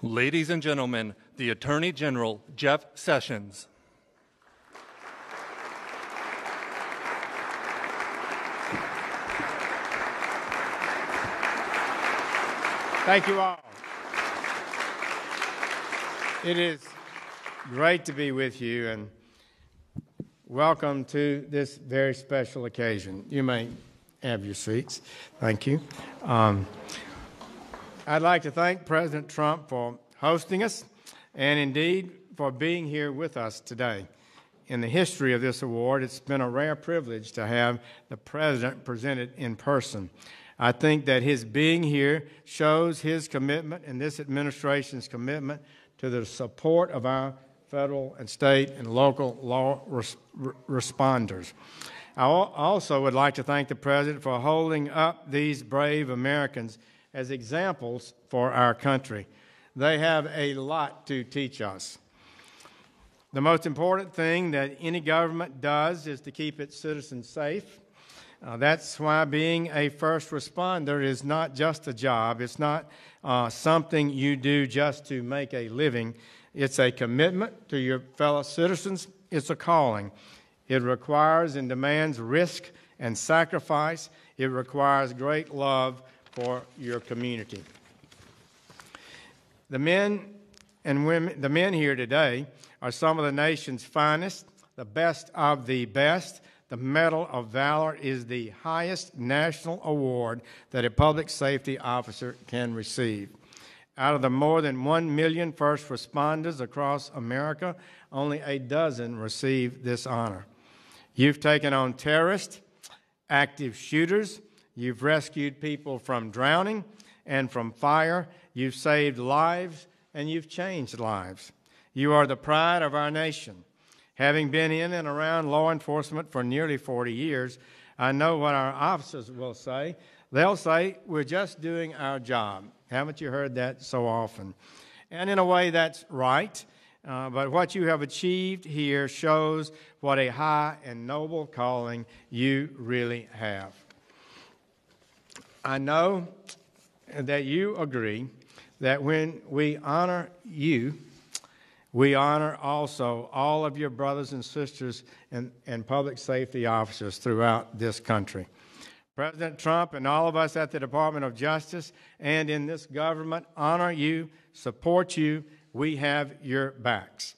Ladies and gentlemen, the Attorney General, Jeff Sessions. Thank you all. It is great to be with you, and welcome to this very special occasion. You may have your seats. Thank you. I'd like to thank President Trump for hosting us and indeed for being here with us today. In the history of this award, it's been a rare privilege to have the President presented in person. I think that his being here shows his commitment and this administration's commitment to the support of our federal and state and local law responders. I also would like to thank the President for holding up these brave Americans as examples for our country. They have a lot to teach us. The most important thing that any government does is to keep its citizens safe. That's why being a first responder is not just a job. It's not something you do just to make a living. It's a commitment to your fellow citizens. It's a calling. It requires and demands risk and sacrifice. It requires great love for your community. The men here today are some of the nation's finest, the best of the best. The Medal of Valor is the highest national award that a public safety officer can receive. Out of the more than 1 million first responders across America, only a dozen receive this honor. You've taken on terrorists, active shooters. You've rescued people from drowning and from fire. You've saved lives, and you've changed lives. You are the pride of our nation. Having been in and around law enforcement for nearly 40 years, I know what our officers will say. They'll say, we're just doing our job. Haven't you heard that so often? And in a way, that's right. But what you have achieved here shows what a high and noble calling you really have. I know that you agree that when we honor you, we honor also all of your brothers and sisters and public safety officers throughout this country. President Trump and all of us at the Department of Justice and in this government honor you, support you. We have your backs.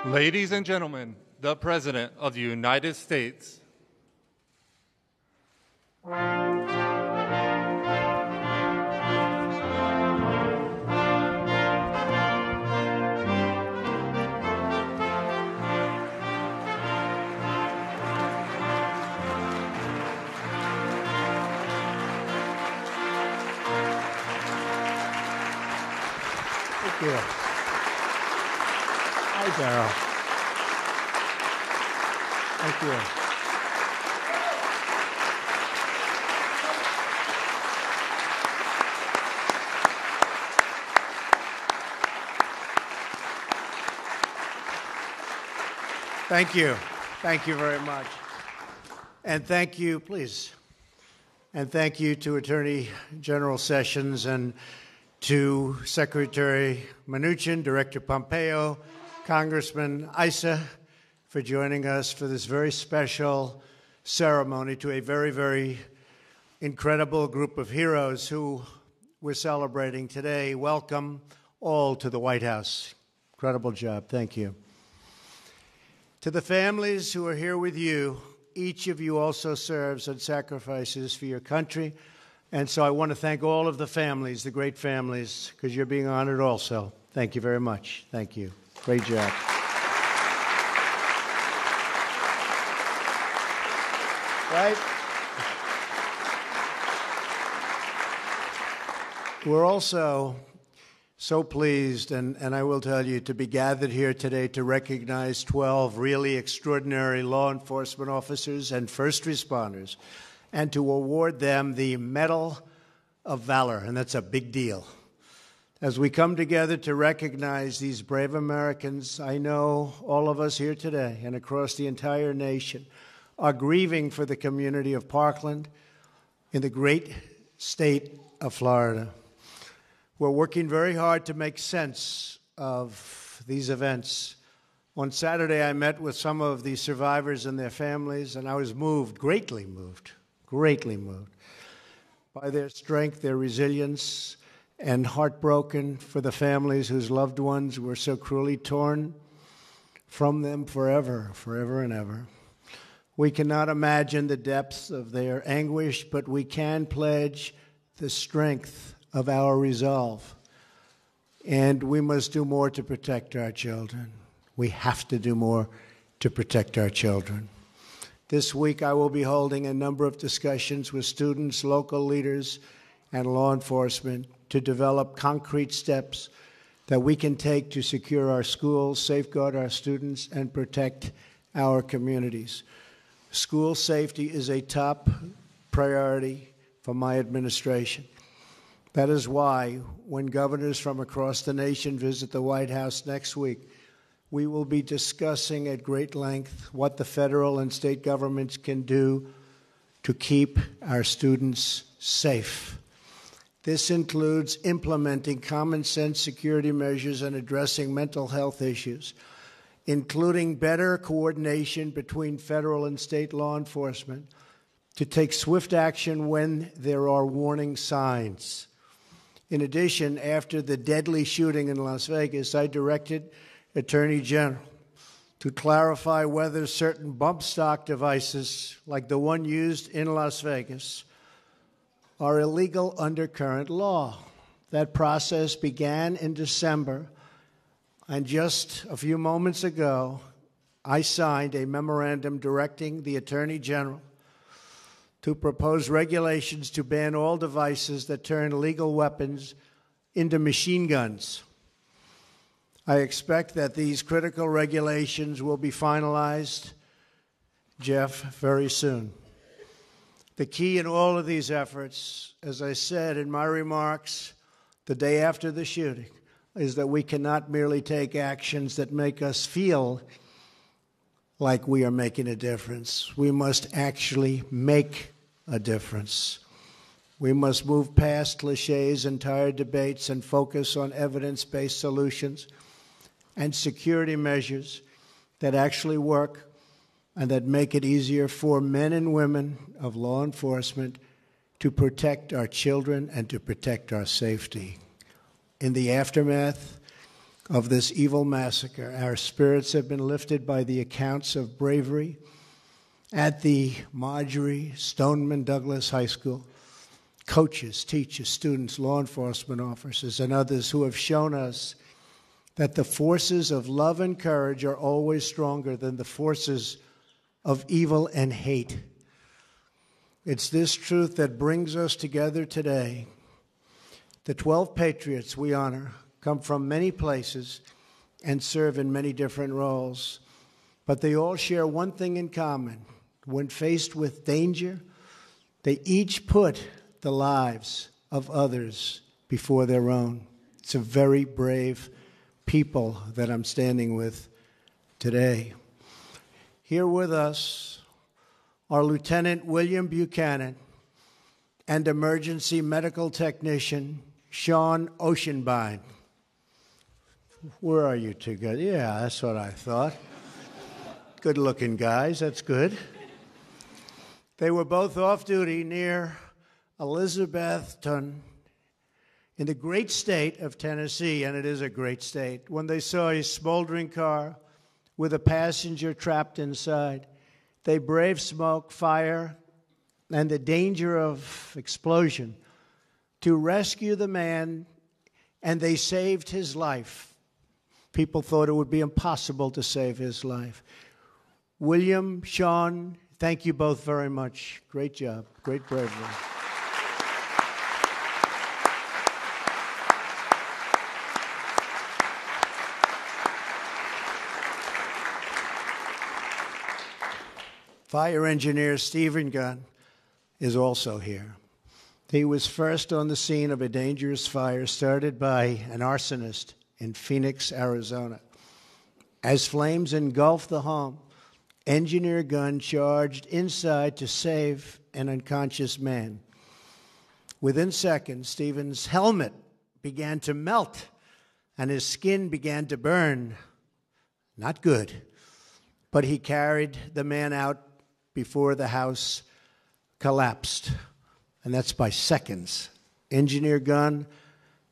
Ladies and gentlemen, the President of the United States. Thank you. Hi, Darryl. Thank you. Thank you. Thank you very much. And thank you, please. And thank you to Attorney General Sessions and to Secretary Mnuchin, Director Pompeo, Congressman Issa, for joining us for this very special ceremony to a very, very incredible group of heroes who we're celebrating today. Welcome all to the White House. Incredible job. Thank you. To the families who are here with you, each of you also serves and sacrifices for your country. And so I want to thank all of the families, the great families, because you're being honored also. Thank you very much. Thank you. Great job. Right? We're also so pleased, and I will tell you, to be gathered here today to recognize 12 really extraordinary law enforcement officers and first responders, and to award them the Medal of Valor, and that's a big deal. As we come together to recognize these brave Americans, I know all of us here today and across the entire nation are grieving for the community of Parkland in the great state of Florida. We're working very hard to make sense of these events. On Saturday, I met with some of the survivors and their families, and I was moved, greatly moved by their strength, their resilience, and heartbroken for the families whose loved ones were so cruelly torn from them forever and ever. We cannot imagine the depths of their anguish, but we can pledge the strength of our resolve. And we must do more to protect our children. We have to do more to protect our children. This week, I will be holding a number of discussions with students, local leaders, and law enforcement to develop concrete steps that we can take to secure our schools, safeguard our students, and protect our communities. School safety is a top priority for my administration. That is why, when governors from across the nation visit the White House next week, we will be discussing at great length what the federal and state governments can do to keep our students safe. This includes implementing common sense security measures and addressing mental health issues, including better coordination between federal and state law enforcement to take swift action when there are warning signs. In addition, after the deadly shooting in Las Vegas, I directed Attorney General to clarify whether certain bump stock devices, like the one used in Las Vegas, are illegal under current law. That process began in December, and just a few moments ago, I signed a memorandum directing the Attorney General to propose regulations to ban all devices that turn legal weapons into machine guns. I expect that these critical regulations will be finalized, Jeff, very soon. The key in all of these efforts, as I said in my remarks the day after the shooting, is that we cannot merely take actions that make us feel like we are making a difference. We must actually make a difference. We must move past cliches and tired debates and focus on evidence-based solutions and security measures that actually work and that make it easier for men and women of law enforcement to protect our children and to protect our safety. In the aftermath of this evil massacre, our spirits have been lifted by the accounts of bravery at the Marjorie Stoneman Douglas High School. Coaches, teachers, students, law enforcement officers, and others who have shown us that the forces of love and courage are always stronger than the forces of evil and hate. It's this truth that brings us together today. The 12 patriots we honor come from many places and serve in many different roles, but they all share one thing in common. When faced with danger, they each put the lives of others before their own. It's a very brave people that I'm standing with today. Here with us are Lieutenant William Buchanan and emergency medical technician Sean Oceanbine. Where are you two guys? Yeah, that's what I thought. Good-looking guys, that's good. They were both off duty near Elizabethton in the great state of Tennessee, and it is a great state, when they saw a smoldering car with a passenger trapped inside. They braved smoke, fire, and the danger of explosion to rescue the man, and they saved his life. People thought it would be impossible to save his life. William, Sean, thank you both very much. Great job. Great bravery. Fire engineer Stephen Gunn is also here. He was first on the scene of a dangerous fire started by an arsonist in Phoenix, Arizona. As flames engulfed the home, Engineer Gunn charged inside to save an unconscious man. Within seconds, Stephen's helmet began to melt and his skin began to burn. Not good. But he carried the man out before the house collapsed. And that's by seconds. Engineer Gunn,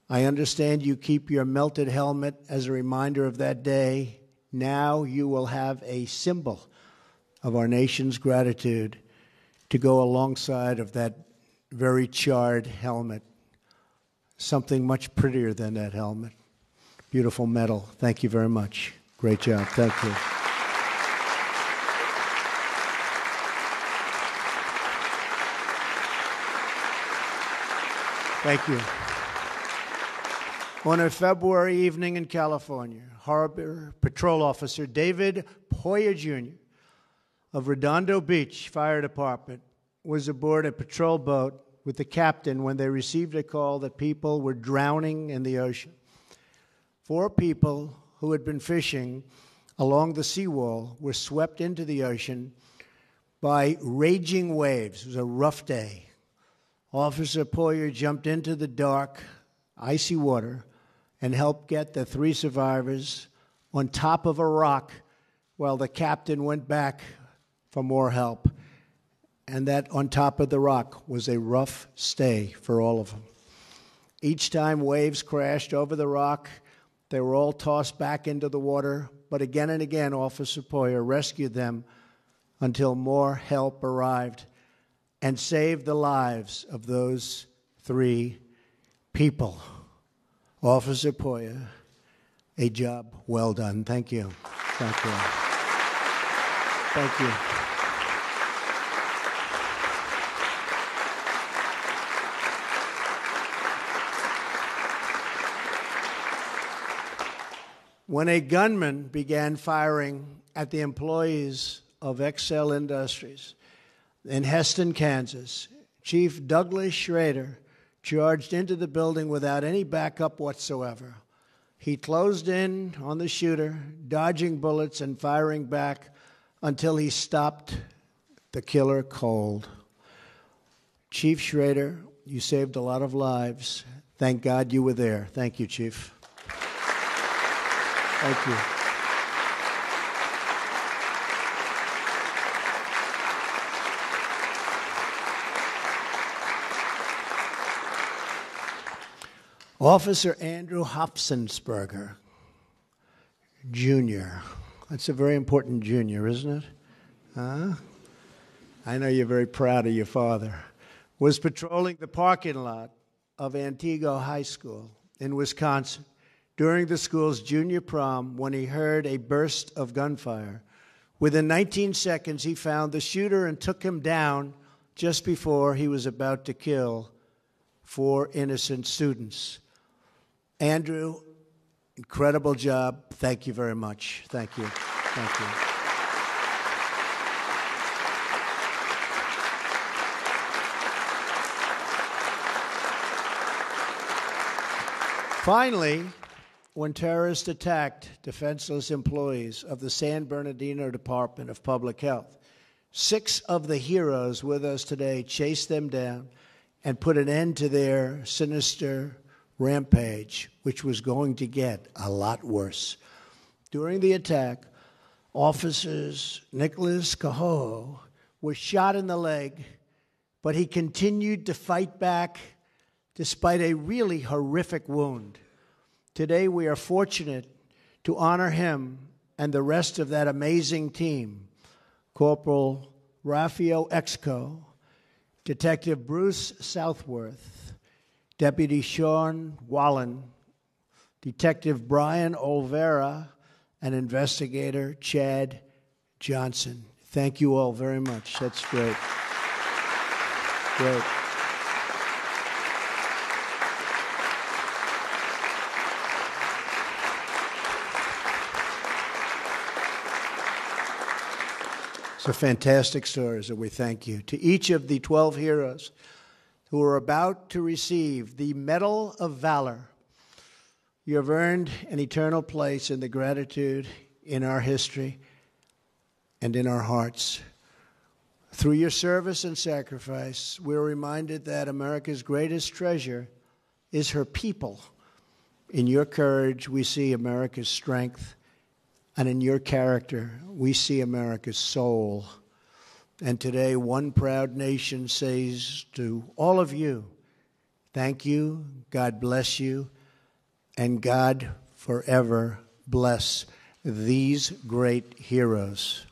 I understand you keep your melted helmet as a reminder of that day. Now you will have a symbol of our nation's gratitude to go alongside of that very charred helmet. Something much prettier than that helmet. Beautiful medal. Thank you very much. Great job. Thank you. Thank you. On a February evening in California, Harbor Patrol Officer David Poyer Jr. of Redondo Beach Fire Department was aboard a patrol boat with the captain when they received a call that people were drowning in the ocean. 4 people who had been fishing along the seawall were swept into the ocean by raging waves. It was a rough day. Officer Poyer jumped into the dark, icy water and helped get the 3 survivors on top of a rock while the captain went back for more help. And that on top of the rock was a rough stay for all of them. Each time waves crashed over the rock, they were all tossed back into the water. But again and again, Officer Poyer rescued them until more help arrived and saved the lives of those 3 people. Officer Poyer, a job well done. Thank you. Thank you. Thank you. When a gunman began firing at the employees of Excel Industries in Heston, Kansas, Chief Douglas Schrader charged into the building without any backup whatsoever. He closed in on the shooter, dodging bullets and firing back until he stopped the killer cold. Chief Schrader, you saved a lot of lives. Thank God you were there. Thank you, Chief. Thank you. Officer Andrew Hopsensberger, Jr. That's a very important junior, isn't it? Huh? I know you're very proud of your father. Was patrolling the parking lot of Antigo High School in Wisconsin during the school's junior prom when he heard a burst of gunfire. Within 19 seconds, he found the shooter and took him down just before he was about to kill 4 innocent students. Andrew, incredible job. Thank you very much. Thank you. Thank you. Finally, when terrorists attacked defenseless employees of the San Bernardino Department of Public Health, 6 of the heroes with us today chased them down and put an end to their sinister rampage, which was going to get a lot worse. During the attack, officers Nicholas Cahoe was shot in the leg, but he continued to fight back despite a really horrific wound. Today, we are fortunate to honor him and the rest of that amazing team. Corporal Rafael Exco, Detective Bruce Southworth, Deputy Sean Wallen, Detective Brian Olvera, and Investigator Chad Johnson. Thank you all very much. That's great. Great. It's a fantastic story, so we thank you. To each of the 12 heroes who are about to receive the Medal of Valor, you have earned an eternal place in the gratitude in our history and in our hearts. Through your service and sacrifice, we're reminded that America's greatest treasure is her people. In your courage, we see America's strength, and in your character, we see America's soul. And today, one proud nation says to all of you, thank you, God bless you, and God forever bless these great heroes.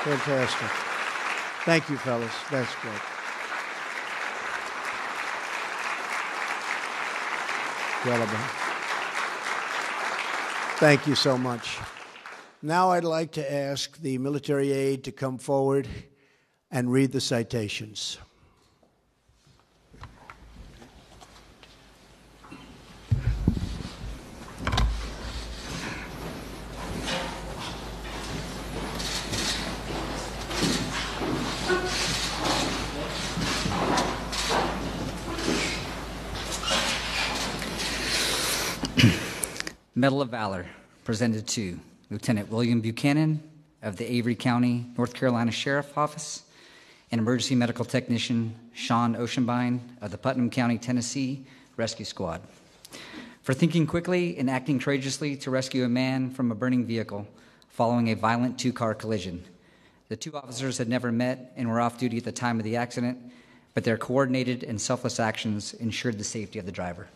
Fantastic. Thank you, fellas. That's great. Incredible. Thank you so much. Now I'd like to ask the military aide to come forward and read the citations. Medal of Valor, presented to Lieutenant William Buchanan of the Avery County, North Carolina Sheriff Office, and Emergency Medical Technician Sean Oceanbine of the Putnam County, Tennessee Rescue Squad, for thinking quickly and acting courageously to rescue a man from a burning vehicle following a violent two-car collision. The two officers had never met and were off duty at the time of the accident, but their coordinated and selfless actions ensured the safety of the driver.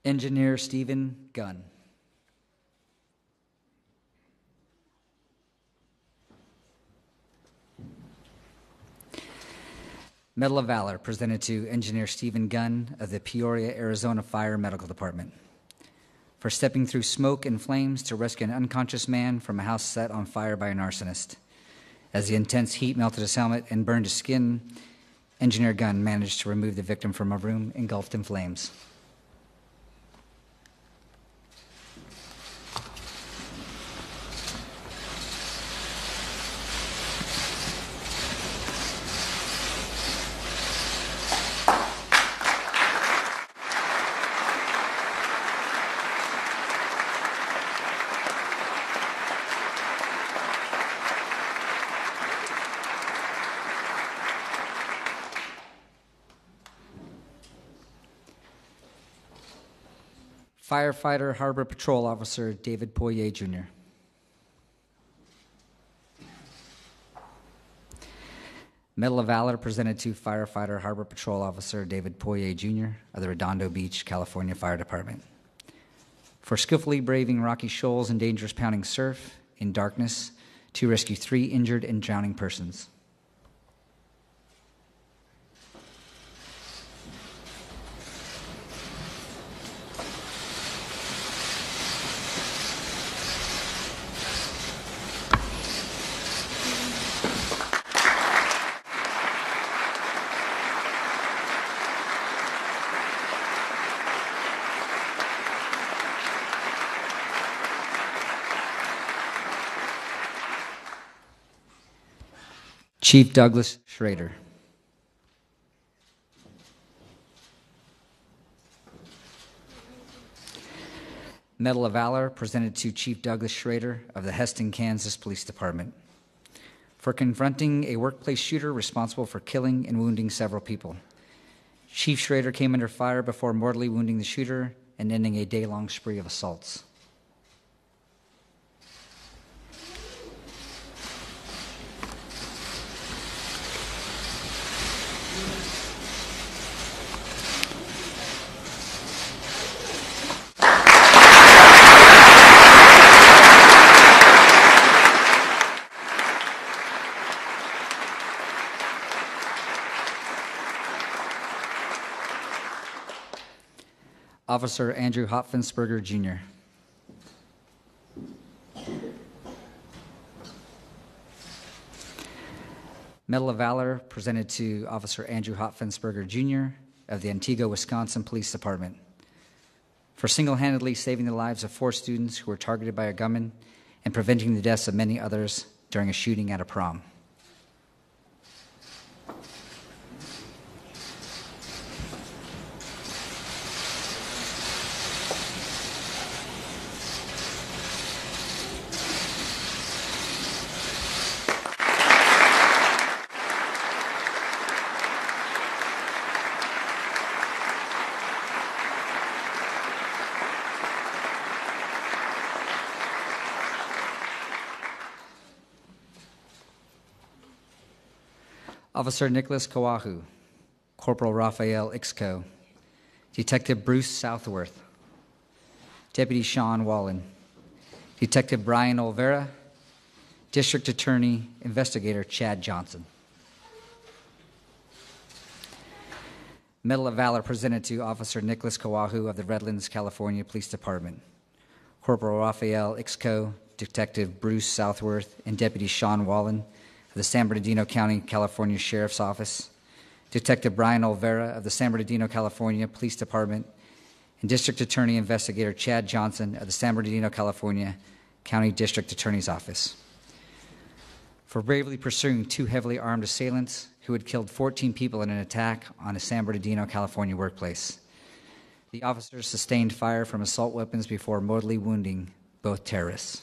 Engineer Stephen Gunn. Medal of Valor, presented to Engineer Stephen Gunn of the Peoria, Arizona Fire Medical Department, for stepping through smoke and flames to rescue an unconscious man from a house set on fire by an arsonist. As the intense heat melted his helmet and burned his skin, Engineer Gunn managed to remove the victim from a room engulfed in flames. Firefighter Harbor Patrol Officer David Poirier, Jr. Medal of Valor, presented to Firefighter Harbor Patrol Officer David Poirier, Jr. of the Redondo Beach, California Fire Department, for skillfully braving rocky shoals and dangerous pounding surf in darkness to rescue 3 injured and drowning persons. Chief Douglas Schrader. Medal of Valor presented to Chief Douglas Schrader of the Heston, Kansas Police Department for confronting a workplace shooter responsible for killing and wounding several people. Chief Schrader came under fire before mortally wounding the shooter and ending a day-long spree of assaults. Officer Andrew Hopfensperger, Jr. Medal of Valor presented to Officer Andrew Hopfensperger, Jr. of the Antigua, Wisconsin Police Department for single-handedly saving the lives of 4 students who were targeted by a gunman and preventing the deaths of many others during a shooting at a prom. Officer Nicholas Kawahu, Corporal Raphael Ixco, Detective Bruce Southworth, Deputy Sean Wallen, Detective Brian Olvera, District Attorney Investigator Chad Johnson. Medal of Valor presented to Officer Nicholas Kawahu of the Redlands, California Police Department, Corporal Raphael Ixco, Detective Bruce Southworth, and Deputy Sean Wallen of the San Bernardino County, California Sheriff's Office, Detective Brian Olvera of the San Bernardino, California Police Department, and District Attorney Investigator Chad Johnson of the San Bernardino, California County District Attorney's Office for bravely pursuing 2 heavily armed assailants who had killed 14 people in an attack on a San Bernardino, California workplace. The officers sustained fire from assault weapons before mortally wounding both terrorists.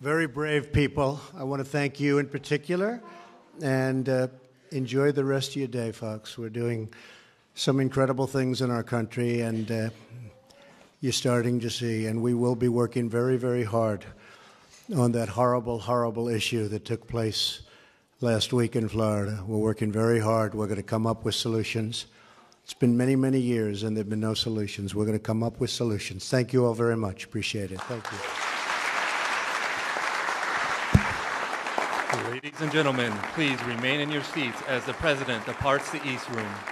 Very brave people. I want to thank you in particular, and enjoy the rest of your day, folks. We're doing some incredible things in our country, and you're starting to see, and we will be working very, very hard on that horrible, horrible issue that took place last week in Florida. We're working very hard. We're going to come up with solutions. It's been many, many years, and there have been no solutions. We're going to come up with solutions. Thank you all very much. Appreciate it. Thank you. Ladies and gentlemen, please remain in your seats as the President departs the East Room.